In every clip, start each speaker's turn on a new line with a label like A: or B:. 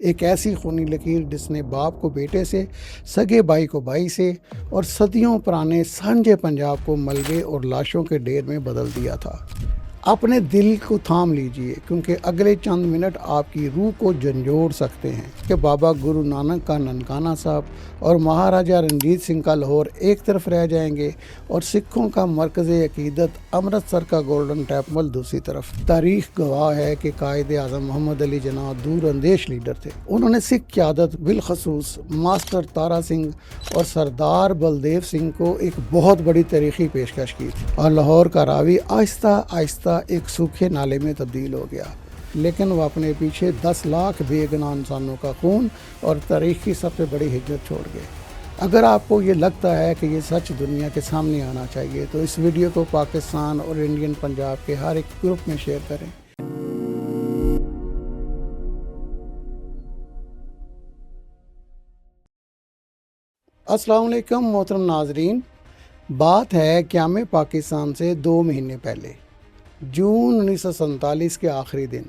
A: ایک ایسی خونی لکیر جس نے باپ کو بیٹے سے، سگے بھائی کو بھائی سے اور صدیوں پرانے سانجے پنجاب کو ملبے اور لاشوں کے ڈھیر میں بدل دیا تھا۔ اپنے دل کو تھام لیجئے، کیونکہ اگلے چند منٹ آپ کی روح کو جھنجھوڑ سکتے ہیں کہ بابا گرو نانک کا ننکانہ صاحب اور مہاراجہ رنجیت سنگھ کا لاہور ایک طرف رہ جائیں گے اور سکھوں کا مرکز عقیدت امرتسر کا گولڈن ٹیمپل دوسری طرف۔ تاریخ گواہ ہے کہ قائد اعظم محمد علی جناح دور اندیش لیڈر تھے۔ انہوں نے سکھ قیادت بالخصوص ماسٹر تارا سنگھ اور سردار بلدیو سنگھ کو ایک بہت بڑی تاریخی پیشکش کی تھی، اور لاہور کا راوی آہستہ آہستہ ایک سوکھے نالے میں تبدیل ہو گیا، لیکن وہ اپنے پیچھے 10 لاکھ بے گناہ انسانوں کا خون اور تاریخ کی سب سے بڑی ہجرت چھوڑ گئے۔ اگر آپ کو یہ لگتا ہے کہ یہ سچ دنیا کے سامنے آنا چاہیے تو اس ویڈیو کو پاکستان اور انڈین پنجاب کے ہر ایک گروپ میں شیئر کریں۔ السلام علیکم محترم ناظرین، بات ہے قیام پاکستان سے 2 مہینے پہلے، جون 1947 کے آخری دن۔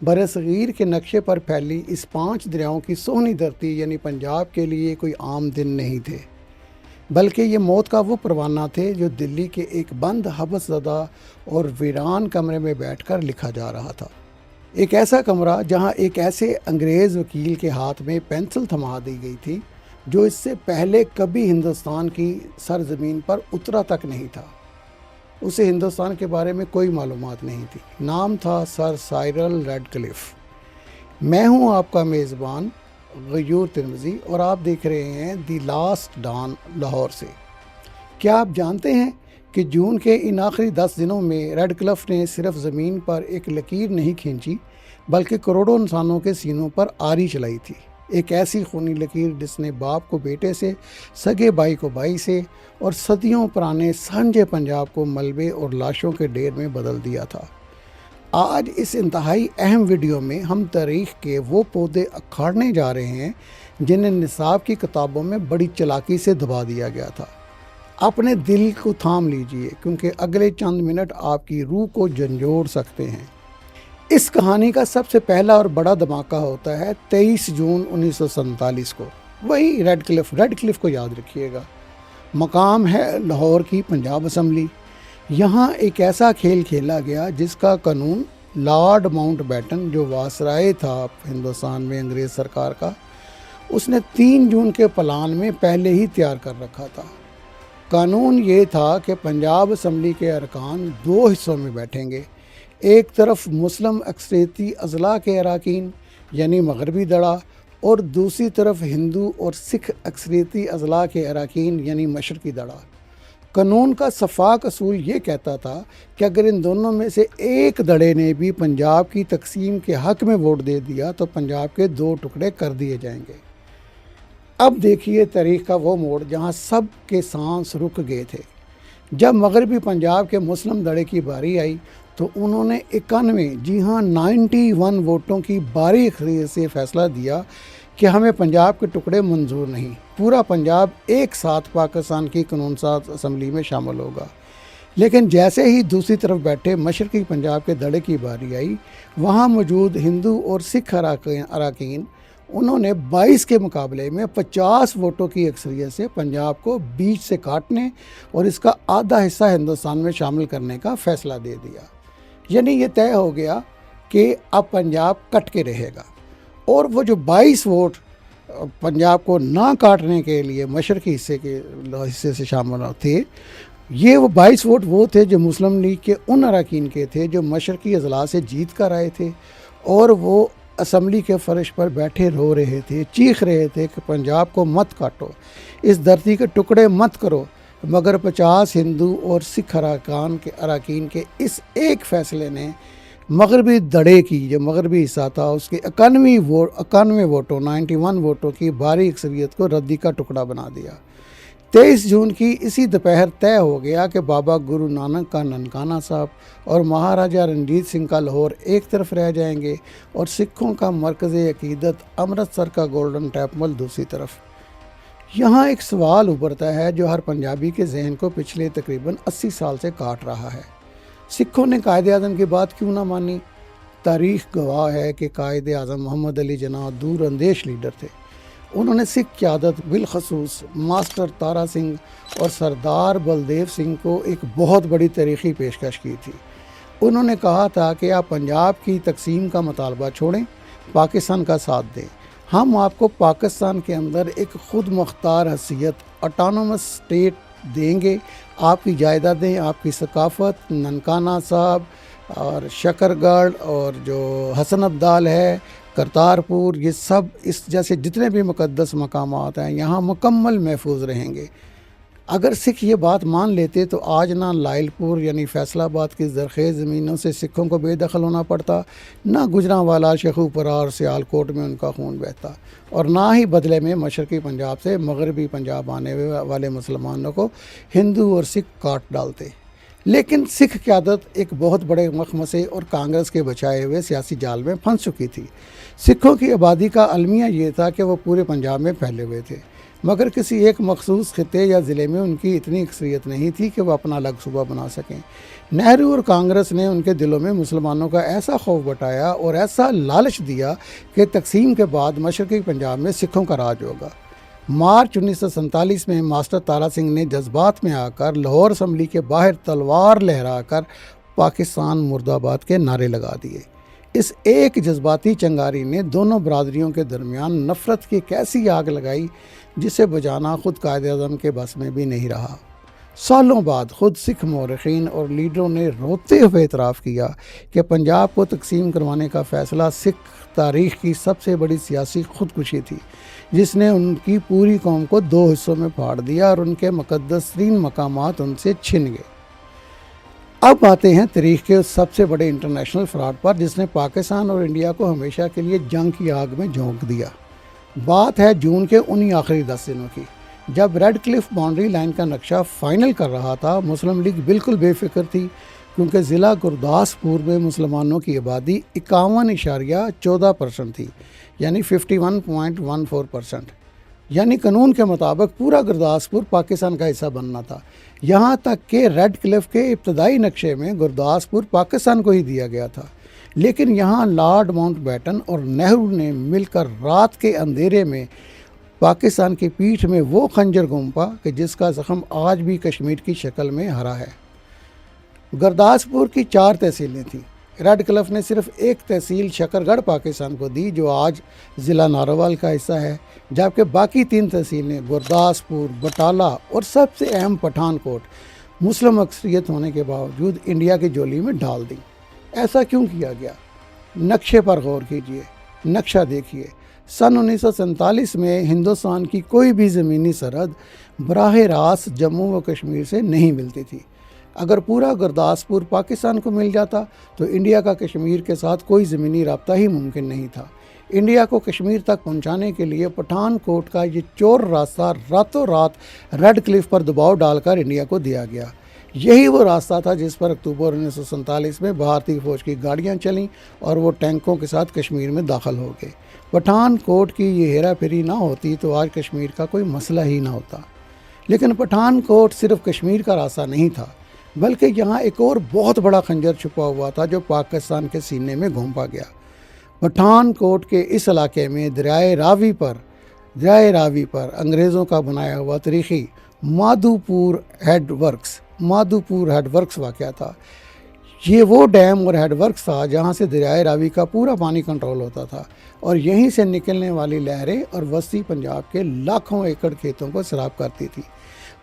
A: برصغیر کے نقشے پر پھیلی اس 5 دریاؤں کی سونی دھرتی یعنی پنجاب کے لیے کوئی عام دن نہیں تھے، بلکہ یہ موت کا وہ پروانہ تھے جو دلی کے ایک بند حبس زدہ اور ویران کمرے میں بیٹھ کر لکھا جا رہا تھا۔ ایک ایسا کمرہ جہاں ایک ایسے انگریز وکیل کے ہاتھ میں پینسل تھما دی گئی تھی جو اس سے پہلے کبھی ہندوستان کی سرزمین پر اترا تک نہیں تھا۔ اسے ہندوستان کے بارے میں کوئی معلومات نہیں تھی۔ نام تھا سر سائرل ریڈکلف۔ میں ہوں آپ کا میزبان غیور ترمذی اور آپ دیکھ رہے ہیں دی لاسٹ ڈان لاہور سے۔ کیا آپ جانتے ہیں کہ جون کے ان آخری 10 دنوں میں ریڈکلف نے صرف زمین پر ایک لکیر نہیں کھینچی بلکہ کروڑوں انسانوں کے سینوں پر آری چلائی تھی، ایک ایسی خونی لکیر جس نے باپ کو بیٹے سے، سگے بھائی کو بھائی سے اور صدیوں پرانے سانجے پنجاب کو ملبے اور لاشوں کے ڈھیر میں بدل دیا تھا۔ آج اس انتہائی اہم ویڈیو میں ہم تاریخ کے وہ پودے اکھاڑنے جا رہے ہیں جنہیں نصاب کی کتابوں میں بڑی چلاکی سے دبا دیا گیا تھا۔ اپنے دل کو تھام لیجئے، کیونکہ اگلے چند منٹ آپ کی روح کو جھنجھوڑ سکتے ہیں۔ اس کہانی کا سب سے پہلا اور بڑا دھماکہ ہوتا ہے 23 جون 1947 کو۔ وہی ریڈ کلف کو یاد رکھیے گا۔ مقام ہے لاہور کی پنجاب اسمبلی۔ یہاں ایک ایسا کھیل کھیلا گیا جس کا قانون لارڈ ماؤنٹ بیٹن، جو وائسرائے تھا ہندوستان میں انگریز سرکار کا، اس نے 3 جون کے پلان میں پہلے ہی تیار کر رکھا تھا۔ قانون یہ تھا کہ پنجاب اسمبلی کے ارکان 2 حصوں میں بیٹھیں گے۔ ایک طرف مسلم اکثریتی اضلاع کے اراکین یعنی مغربی دڑا، اور دوسری طرف ہندو اور سکھ اکثریتی اضلاع کے اراکین یعنی مشرقی دڑا۔ قانون کا شفاف اصول یہ کہتا تھا کہ اگر ان دونوں میں سے ایک دڑے نے بھی پنجاب کی تقسیم کے حق میں ووٹ دے دیا تو پنجاب کے 2 ٹکڑے کر دیے جائیں گے۔ اب دیکھیے تاریخ کا وہ موڑ جہاں سب کے سانس رک گئے تھے۔ جب مغربی پنجاب کے مسلم دڑے کی باری آئی تو انہوں نے 91 جی ہاں 91 ووٹوں کی بھاری اکثریت سے فیصلہ دیا کہ ہمیں پنجاب کے ٹکڑے منظور نہیں، پورا پنجاب ایک ساتھ پاکستان کی قانون ساز اسمبلی میں شامل ہوگا۔ لیکن جیسے ہی دوسری طرف بیٹھے مشرقی پنجاب کے دڑے کی باری آئی، وہاں موجود ہندو اور سکھ اراکین انہوں نے 22 کے مقابلے میں 50 ووٹوں کی اکثریت سے پنجاب کو بیچ سے کاٹنے اور اس کا آدھا حصہ ہندوستان میں شامل کرنے کا فیصلہ دے دیا۔ یعنی یہ طے ہو گیا کہ اب پنجاب کٹ کے رہے گا، اور وہ جو 22 ووٹ پنجاب کو نہ کاٹنے کے لیے مشرقی حصے سے شامل تھے، یہ وہ 22 ووٹ وہ تھے جو مسلم لیگ کے ان اراکین کے تھے جو مشرقی اضلاع سے جیت کر آئے تھے، اور وہ اسمبلی کے فرش پر بیٹھے رو رہے تھے، چیخ رہے تھے کہ پنجاب کو مت کاٹو، اس دھرتی کے ٹکڑے مت کرو، مگر 50 ہندو اور سکھ اراکین کے اس ایک فیصلے نے مغربی دڑے کی جو مغربی حصہ تھا اس کے 91 ووٹوں کی بھاری اکثریت کو ردی کا ٹکڑا بنا دیا۔ 23 جون کی اسی دوپہر طے ہو گیا کہ بابا گرو نانک کا ننکانہ صاحب اور مہاراجہ رنجیت سنگھ کا لاہور ایک طرف رہ جائیں گے اور سکھوں کا مرکز عقیدت امرتسر کا گولڈن ٹیمپل دوسری طرف۔ یہاں ایک سوال ابھرتا ہے جو ہر پنجابی کے ذہن کو پچھلے تقریباً 80 سال سے کاٹ رہا ہے۔ سکھوں نے قائد اعظم کی بات کیوں نہ مانی؟ تاریخ گواہ ہے کہ قائد اعظم محمد علی جناح دور اندیش لیڈر تھے۔ انہوں نے سکھ قیادت بالخصوص ماسٹر تارا سنگھ اور سردار بلدیو سنگھ کو ایک بہت بڑی تاریخی پیشکش کی تھی۔ انہوں نے کہا تھا کہ آپ پنجاب کی تقسیم کا مطالبہ چھوڑیں، پاکستان کا ساتھ دیں، ہم آپ کو پاکستان کے اندر ایک خود مختار حیثیت آٹونومس اسٹیٹ دیں گے، آپ کی جائیدادیں، آپ کی ثقافت، ننکانہ صاحب اور شکر گڑھ اور جو حسن ابدال ہے، کرتارپور، یہ سب اس جیسے جتنے بھی مقدس مقامات ہیں یہاں مکمل محفوظ رہیں گے۔ اگر سکھ یہ بات مان لیتے تو آج نہ لائل پور یعنی فیصل آباد کی زرخیز زمینوں سے سکھوں کو بے دخل ہونا پڑتا، نہ گجرانوالہ، شیخوپورہ اور سیالکوٹ میں ان کا خون بہتا، اور نہ ہی بدلے میں مشرقی پنجاب سے مغربی پنجاب آنے والے مسلمانوں کو ہندو اور سکھ کاٹ ڈالتے۔ لیکن سکھ قیادت ایک بہت بڑے مخمصے اور کانگریس کے بچائے ہوئے سیاسی جال میں پھنس چکی تھی۔ سکھوں کی آبادی کا المیہ یہ تھا کہ وہ پورے پنجاب میں پھیلے ہوئے تھے، مگر کسی ایک مخصوص خطے یا ضلع میں ان کی اتنی اکثریت نہیں تھی کہ وہ اپنا الگ صوبہ بنا سکیں۔ نہرو اور کانگریس نے ان کے دلوں میں مسلمانوں کا ایسا خوف بٹایا اور ایسا لالچ دیا کہ تقسیم کے بعد مشرقی پنجاب میں سکھوں کا راج ہوگا۔ مارچ 1947 میں ماسٹر تارا سنگھ نے جذبات میں آ کر لاہور اسمبلی کے باہر تلوار لہرا کر پاکستان مرد آباد کے نعرے لگا دیے۔ اس ایک جذباتی چنگاری نے دونوں برادریوں کے درمیان نفرت کی ایک ایسی آگ لگائی جسے بجھانا خود قائد اعظم کے بس میں بھی نہیں رہا۔ سالوں بعد خود سکھ مورخین اور لیڈروں نے روتے ہوئے اعتراف کیا کہ پنجاب کو تقسیم کروانے کا فیصلہ سکھ تاریخ کی سب سے بڑی سیاسی خودکشی تھی، جس نے ان کی پوری قوم کو دو حصوں میں پھاڑ دیا اور ان کے مقدس ترین مقامات ان سے چھن گئے۔ اب آتے ہیں تاریخ کے اس سب سے بڑے انٹرنیشنل فراڈ پر جس نے پاکستان اور انڈیا کو ہمیشہ کے لیے جنگ کی آگ میں جھونک دیا۔ بات ہے جون کے انہی آخری 10 دنوں کی، جب ریڈ کلف باؤنڈری لائن کا نقشہ فائنل کر رہا تھا۔ مسلم لیگ بالکل بے فکر تھی، کیونکہ ضلع گرداسپور میں مسلمانوں کی آبادی 51.14% تھی، یعنی 51.14%، یعنی قانون کے مطابق پورا گرداسپور پاکستان کا حصہ بننا تھا۔ یہاں تک کہ ریڈ کلف کے ابتدائی نقشے میں گرداسپور پاکستان کو ہی دیا گیا تھا، لیکن یہاں لارڈ ماؤنٹ بیٹن اور نہرو نے مل کر رات کے اندھیرے میں پاکستان کی پیٹھ میں وہ خنجر گھونپا کہ جس کا زخم آج بھی کشمیر کی شکل میں ہرا ہے۔ گرداسپور کی 4 تحصیلیں تھیں۔ ریڈ کلف نے صرف ایک تحصیل شکر گڑھ پاکستان کو دی جو آج ضلع ناروال کا حصہ ہے، جبکہ باقی 3 تحصیلیں گرداسپور، بٹالہ اور سب سے اہم پٹھان کوٹ مسلم اکثریت ہونے کے باوجود انڈیا کی جولی میں ڈال دیں۔ ایسا کیوں کیا گیا؟ نقشے پر غور کیجئے، نقشہ دیکھیے۔ سن 1947 میں ہندوستان کی کوئی بھی زمینی سرحد براہ راست جموں و کشمیر سے نہیں ملتی تھی۔ اگر پورا گرداسپور پاکستان کو مل جاتا تو انڈیا کا کشمیر کے ساتھ کوئی زمینی رابطہ ہی ممکن نہیں تھا۔ انڈیا کو کشمیر تک پہنچانے کے لیے پٹھان کوٹ کا یہ چور راستہ راتوں رات ریڈ کلف پر دباؤ ڈال کر انڈیا کو دیا گیا۔ یہی وہ راستہ تھا جس پر اکتوبر 1947 میں بھارتی فوج کی گاڑیاں چلیں اور وہ ٹینکوں کے ساتھ کشمیر میں داخل ہو گئے۔ پٹھان کوٹ کی یہ ہیرا پھیری نہ ہوتی تو آج کشمیر کا کوئی مسئلہ ہی نہ ہوتا۔ لیکن پٹھان کوٹ صرف کشمیر کا راستہ نہیں تھا، بلکہ یہاں ایک اور بہت بڑا خنجر چھپا ہوا تھا جو پاکستان کے سینے میں گھونپا گیا۔ پٹھان کوٹ کے اس علاقے میں دریائے راوی پر انگریزوں کا بنایا ہوا تاریخی مادھوپور ہیڈ ورکس واقع تھا۔ یہ وہ ڈیم اور ہیڈ ورکس تھا جہاں سے دریائے راوی کا پورا پانی کنٹرول ہوتا تھا، اور یہیں سے نکلنے والی لہریں اور وسطی پنجاب کے لاکھوں ایکڑ کھیتوں کو سیراب کرتی تھی۔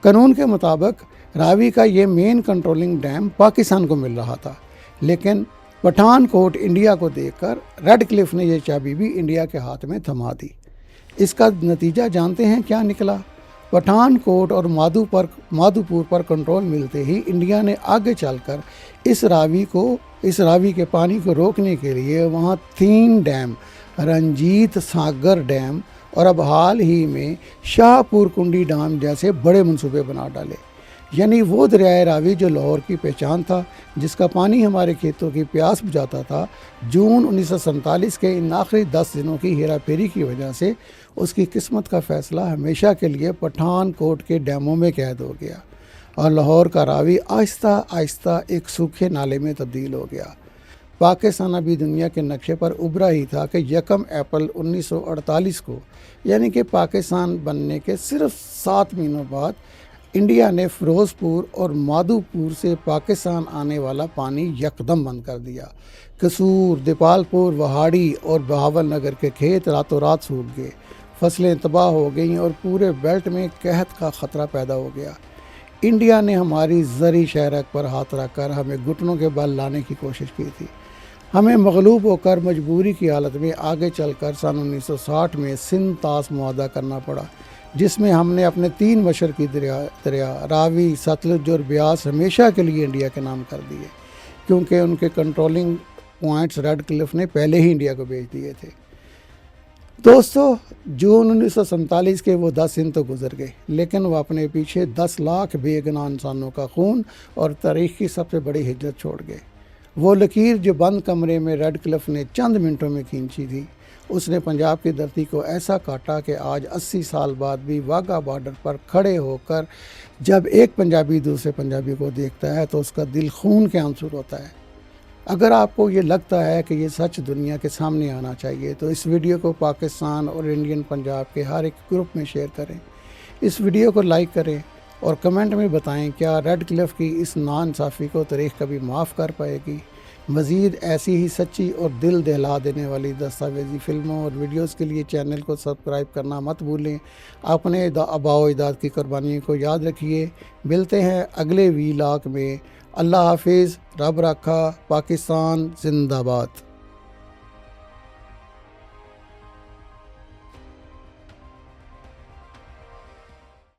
A: قانون کے مطابق راوی کا یہ مین کنٹرولنگ ڈیم پاکستان کو مل رہا تھا، لیکن پٹھان کوٹ انڈیا کو دیکھ کر ریڈ کلف نے یہ چابی بھی انڈیا کے ہاتھ میں تھما دی۔ اس کا نتیجہ جانتے ہیں کیا نکلا؟ پٹھان کوٹ اور مادھوپور پر کنٹرول ملتے ہی انڈیا نے آگے چل کر اس راوی کے پانی کو روکنے کے لیے وہاں 3 ڈیم، رنجیت ساگر ڈیم اور اب حال ہی میں شاہ پور کنڈی ڈیم جیسے بڑے منصوبے بنا ڈالے۔ یعنی وہ دریائے راوی جو لاہور کی پہچان تھا، جس کا پانی ہمارے کھیتوں کی پیاس بجھاتا تھا، جون 1947 کے ان آخری 10 دنوں کی ہیرا پھیری کی وجہ سے اس کی قسمت کا فیصلہ ہمیشہ کے لیے پٹھان کوٹ کے ڈیموں میں قید ہو گیا، اور لاہور کا راوی آہستہ آہستہ ایک سوکھے نالے میں تبدیل ہو گیا۔ پاکستان ابھی دنیا کے نقشے پر ابھرا ہی تھا کہ 1 اپریل 1948 کو، یعنی کہ پاکستان بننے کے صرف 7 مہینوں بعد، انڈیا نے فیروز پور اور مادھو پور سے پاکستان آنے والا پانی یکدم بند کر دیا۔ قصور، دیپال پور، وہاڑی اور بہاول نگر کے کھیت راتوں رات سوکھ گئے، فصلیں تباہ ہو گئیں اور پورے بیلٹ میں قحط کا خطرہ پیدا ہو گیا۔ انڈیا نے ہماری زرعی شہرک پر ہاتھ رکھ کر ہمیں گھٹنوں کے بل لانے کی کوشش کی تھی۔ ہمیں مغلوب ہو کر مجبوری کی حالت میں آگے چل کر سن 1960 میں سندھ طاس معاہدہ کرنا پڑا، جس میں ہم نے اپنے 3 مشرقی دریا راوی، ستلج اور بیاس ہمیشہ کے لیے انڈیا کے نام کر دیے، کیونکہ ان کے کنٹرولنگ پوائنٹس ریڈ کلف نے پہلے ہی انڈیا کو بیچ دیے تھے۔ دوستو، جون 1947 کے وہ 10 دن تو گزر گئے، لیکن وہ اپنے پیچھے 10 لاکھ بے گناہ انسانوں کا خون اور تاریخ کی سب سے بڑی ہجرت چھوڑ گئے۔ وہ لکیر جو بند کمرے میں ریڈ کلف نے چند منٹوں میں کھینچی تھی، اس نے پنجاب کی دھرتی کو ایسا کاٹا کہ آج 80 سال بعد بھی واگا بارڈر پر کھڑے ہو کر جب ایک پنجابی دوسرے پنجابی کو دیکھتا ہے تو اس کا دل خون کے آنسو ہوتا ہے۔ اگر آپ کو یہ لگتا ہے کہ یہ سچ دنیا کے سامنے آنا چاہیے تو اس ویڈیو کو پاکستان اور انڈین پنجاب کے ہر ایک گروپ میں شیئر کریں، اس ویڈیو کو لائک کریں اور کمنٹ میں بتائیں کیا ریڈ کلف کی اس ناانصافی کو تاریخ کبھی معاف کر پائے گی۔ مزید ایسی ہی سچی اور دل دہلا دینے والی دستاویزی فلموں اور ویڈیوز کے لیے چینل کو سبسکرائب کرنا مت بھولیں۔ اپنے آباء و اجداد کی قربانیوں کو یاد رکھیے۔ ملتے ہیں اگلے ویلاگ میں۔ اللہ حافظ، رب رکھا، پاکستان زندہ باد۔